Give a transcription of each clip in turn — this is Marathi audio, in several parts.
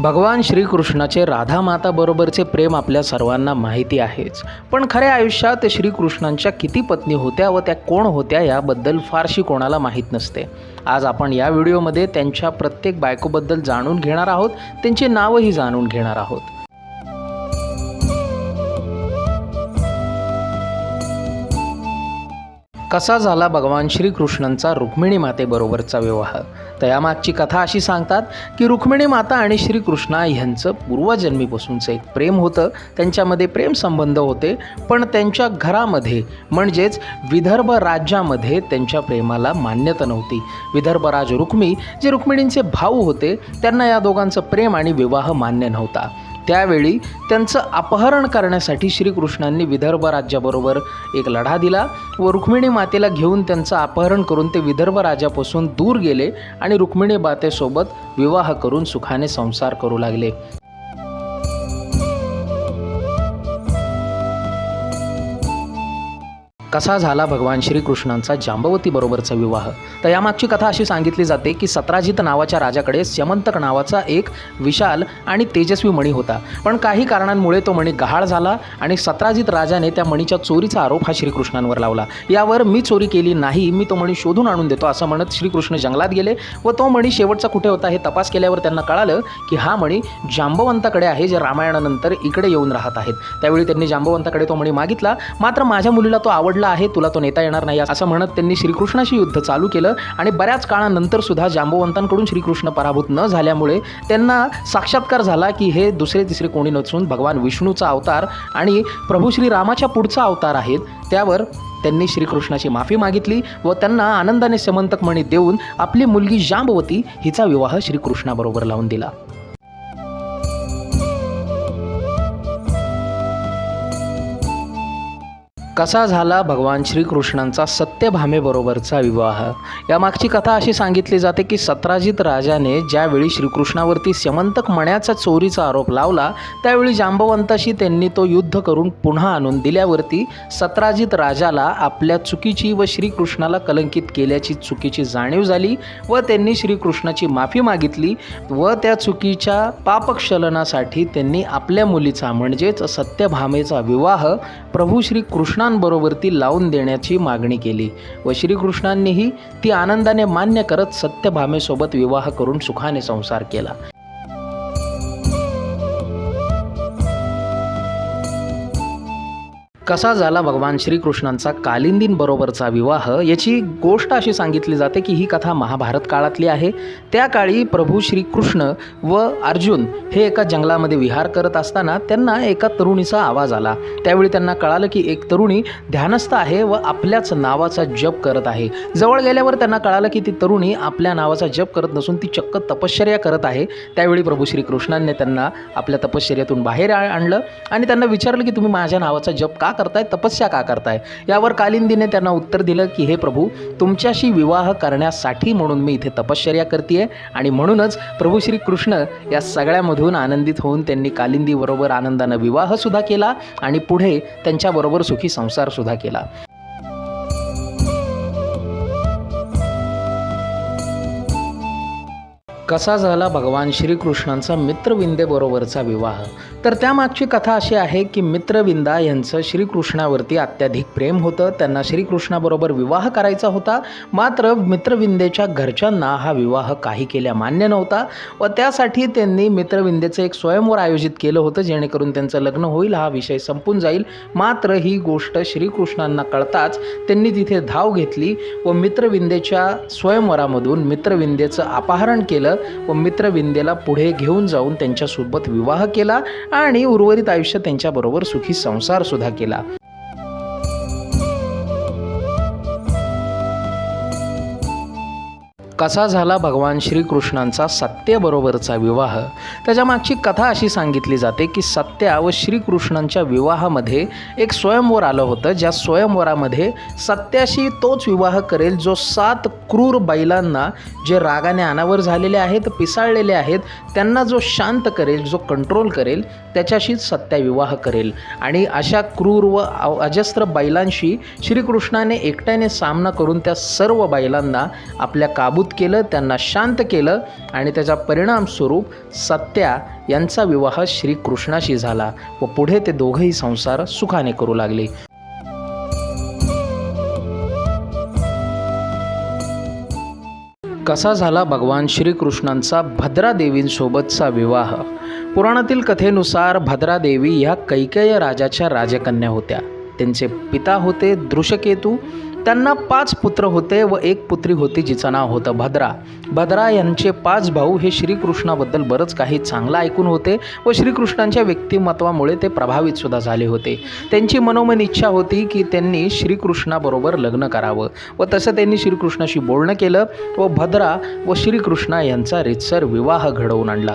भगवान श्रीकृष्णाचे राधा माता बरोबरचे प्रेम आपल्या सर्वांना माहिती आहेच, पण खऱ्या आयुष्यात श्रीकृष्णांच्या किती पत्नी होत्या व त्या कोण होत्या याबद्दल फारशी कोणाला माहीत नसते. आज आपण या व्हिडिओमध्ये त्यांच्या प्रत्येक बायकोबद्दल जाणून घेणार आहोत, त्यांची नावंही जाणून घेणार आहोत. कसा झाला भगवान श्रीकृष्णांचा रुक्मिणी मातेबरोबरचा विवाह? तर यामागची कथा अशी सांगतात की रुक्मिणी माता आणि श्रीकृष्णा यांचं पूर्वजन्मीपासूनचं एक प्रेम होतं. त्यांच्यामध्ये प्रेम संबंध होते, पण त्यांच्या घरामध्ये म्हणजेच विदर्भ राज्यामध्ये त्यांच्या प्रेमाला मान्यता नव्हती. विदर्भराज रुक्मी जे रुक्मिणींचे भाऊ होते, त्यांना या दोघांचं प्रेम आणि विवाह मान्य नव्हता. त्यावेळी त्यांचं अपहरण करण्यासाठी श्रीकृष्णांनी विदर्भ राज्याबरोबर एक लढा दिला व रुक्मिणी मातेला घेऊन त्यांचं अपहरण करून ते विदर्भ राजापासून दूर गेले आणि रुक्मिणी मातेसोबत विवाह करून सुखाने संसार करू लागले. कसा झाला भगवान श्रीकृष्णांचा जांबवती बरोबरचा विवाह? तर यामागची कथा अशी सांगितली जाते की सत्राजित नावाच्या राजाकडे स्यमंतक नावाचा एक विशाल आणि तेजस्वी मणी होता, पण काही कारणांमुळे तो मणी गहाळ झाला आणि सत्राजित राजाने त्या मणीच्या चोरीचा आरोप हा श्रीकृष्णांवर लावला. यावर मी चोरी केली नाही, मी तो मणी शोधून आणून देतो असं म्हणत श्रीकृष्ण जंगलात गेले व तो मणी शेवटचा कुठे होता हे तपास केल्यावर त्यांना कळालं की हा मणी जांबवंताकडे आहे, जे रामायणानंतर इकडे येऊन राहत आहेत. त्यावेळी त्यांनी जांबवंताकडे तो मणी मागितला, मात्र माझ्या मुलीला तो आवडला आहे, तुला तो नेता येणार नाही असं म्हणत त्यांनी श्रीकृष्णाशी युद्ध चालू केलं आणि बऱ्याच काळानंतर सुद्धा जांबवंतांकडून श्रीकृष्ण पराभूत न झाल्यामुळे त्यांना साक्षात्कार झाला की हे दुसरे तिसरे कोणी नसून भगवान विष्णूचा अवतार आणि प्रभू श्रीरामाच्या पुढचा अवतार आहेत. त्यावर त्यांनी श्रीकृष्णाची माफी मागितली व त्यांना आनंदाने स्यमंतक मणी देऊन आपली मुलगी जांबवती हिचा विवाह श्रीकृष्णाबरोबर लावून दिला. कसा झाला भगवान श्रीकृष्णांचा सत्यभामेबरोबरचा विवाह? यामागची कथा अशी सांगितली जाते की सत्राजित राजाने ज्यावेळी श्रीकृष्णावरती स्यमंतक मण्याचा चोरीचा आरोप लावला, त्यावेळी जांबवंताशी त्यांनी तो युद्ध करून पुन्हा आणून दिल्यावरती सत्राजित राजाला आपल्या चुकीची व श्रीकृष्णाला कलंकित केल्याची चुकीची जाणीव झाली व त्यांनी श्रीकृष्णाची माफी मागितली व त्या चुकीच्या पापक्षलनासाठी त्यांनी आपल्या मुलीचा म्हणजेच सत्यभामेचा विवाह प्रभू श्रीकृष्ण बरोबर ती लावून देण्याची मागणी केली व श्रीकृष्णांनीही ती आनंदाने मान्य करत सत्यभामेसोबत विवाह करून सुखाने संसार केला. कसा झाला भगवान श्रीकृष्णांचा कालिंदींबरोबरचा विवाह? याची गोष्ट अशी सांगितली जाते की ही कथा महाभारत काळातली आहे. त्या काळी प्रभू श्रीकृष्ण व अर्जुन हे एका जंगलामध्ये विहार करत असताना त्यांना एका तरुणीचा आवाज आला. त्यावेळी त्यांना कळालं की एक तरुणी ध्यानस्थ आहे व आपल्याच नावाचा जप करत आहे. जवळ गेल्यावर त्यांना कळालं की ती तरुणी आपल्या नावाचा जप करत नसून ती चक्क तपश्चर्या करत आहे. त्यावेळी प्रभू श्रीकृष्णांनी त्यांना आपल्या तपश्चर्यातून बाहेर आणलं आणि त्यांना विचारलं की तुम्ही माझ्या नावाचा जप का करताय, तपस्या का करताय? यावर कालिंदीने त्यांना उत्तर दिलं की हे प्रभू, तुमच्याशी विवाह करण्यासाठी म्हणून मी इथे तपश्चर्या करतेय आणि म्हणूनच प्रभू श्रीकृष्ण या सगळ्यामधून आनंदित होऊन त्यांनी कालिंदीबरोबर आनंदानं विवाह सुद्धा केला आणि पुढे त्यांच्याबरोबर सुखी संसार सुद्धा केला. कसा झाला भगवान श्रीकृष्णांचा मित्रविंदेबरोबरचा विवाह? तर त्यामागची कथा अशी आहे की मित्रविंदा यांचं श्रीकृष्णावरती अत्याधिक प्रेम होतं. त्यांना श्रीकृष्णाबरोबर विवाह करायचा होता, मात्र मित्रविंदेच्या घरच्यांना हा विवाह काही केल्या मान्य नव्हता व त्यासाठी त्यांनी मित्रविंदेचं एक स्वयंवर आयोजित केलं होतं, जेणेकरून त्यांचं लग्न होईल, हा विषय संपून जाईल. मात्र ही गोष्ट श्रीकृष्णांना कळताच त्यांनी तिथे धाव घेतली व मित्रविंदेच्या स्वयंवरामधून मित्रविंदेचं अपहरण केलं व मित्रविंदेला पुढे घेऊन जाऊन त्यांच्यासोबत विवाह केला आणि उर्वरित आयुष्य त्यांच्याबरोबर सुखी संसार सुद्धा केला. कसा झाला भगवान श्रीकृष्णांचा सत्याबरोबरचा विवाह? त्याच्यामागची कथा अशी सांगितली जाते की सत्या व श्रीकृष्णांच्या विवाहामध्ये एक स्वयंवर आलं होतं, ज्या स्वयंवरामध्ये सत्याशी तोच विवाह करेल जो 7 क्रूर बैलांना, जे रागाने अनावर झालेले आहेत, पिसाळलेले आहेत, त्यांना जो शांत करेल, जो कंट्रोल करेल, त्याच्याशीच सत्या विवाह करेल. आणि अशा क्रूर व अजस्त्र बैलांशी श्रीकृष्णाने एकट्याने सामना करून त्या सर्व बैलांना आपल्या काबूत केलं, त्यांना शांत केलं आणि त्याचा परिणामस्वरूप सत्या यांचा विवाह श्रीकृष्णाशी झाला व पुढे ते दोघंही संसार सुखाने करू लागले. कसा झाला भगवान श्रीकृष्णांचा भद्रादेवींसोबतचा विवाह? पुराणातील कथेनुसार भद्रादेवी ह्या कैकेय राजाच्या राजकन्या होत्या. त्यांचे पिता होते दृशकेतू. त्यांना 5 पुत्र होते व एक पुत्री होती जिचं नाव होतं भद्रा. भद्रा यांचे 5 भाऊ हे श्रीकृष्णाबद्दल बरंच काही चांगलं ऐकून होते व श्रीकृष्णांच्या व्यक्तिमत्वामुळे ते प्रभावितसुद्धा झाले होते. त्यांची मनोमन इच्छा होती की त्यांनी श्रीकृष्णाबरोबर लग्न करावं व तसं त्यांनी श्रीकृष्णाशी बोलणं केलं व भद्रा व श्रीकृष्ण यांचा रीतसर विवाह घडवून आणला.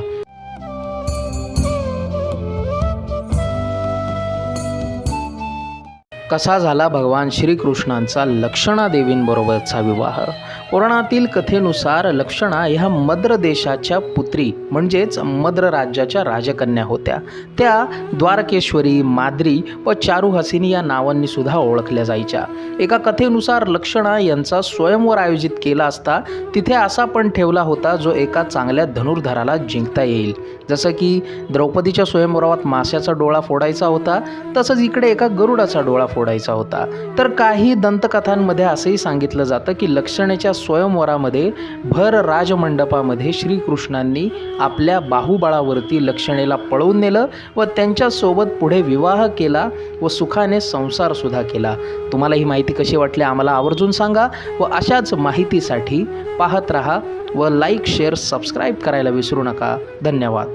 कसा झाला भगवान श्रीकृष्णांचा लक्षणा देवींबरोबरचा विवाह? पुराणातील कथेनुसार लक्षणा ह्या मद्र देशाच्या पुत्री म्हणजेच मद्र राज्याच्या राजकन्या होत्या. त्या द्वारकेश्वरी, माद्री व चारुहासिनी या नावांनी सुद्धा ओळखल्या जायच्या. एका कथेनुसार लक्षणा यांचा स्वयंवर आयोजित केला असता तिथे असा पण ठेवला होता जो एका चांगल्या धनुर्धराला जिंकता येईल. जसं की द्रौपदीच्या स्वयंवरात माशाचा डोळा फोडायचा होता, तसंच इकडे एका गरुडाचा डोळा फोडायचा होता. तर काही दंतकथांमध्ये असंही सांगितलं जातं की लक्षणेच्या स्वयंवरामध्ये भर राजमंडपामध्ये श्रीकृष्णांनी आपल्या बाहुबळावरती लक्षणेला पळवून नेलं व त्यांच्यासोबत पुढे विवाह केला व सुखाने संसारसुद्धा केला. तुम्हाला ही माहिती कशी वाटली आम्हाला आवर्जून सांगा व अशाच माहितीसाठी पाहत रहा व लाईक, शेअर, सबस्क्राईब करायला विसरू नका. धन्यवाद.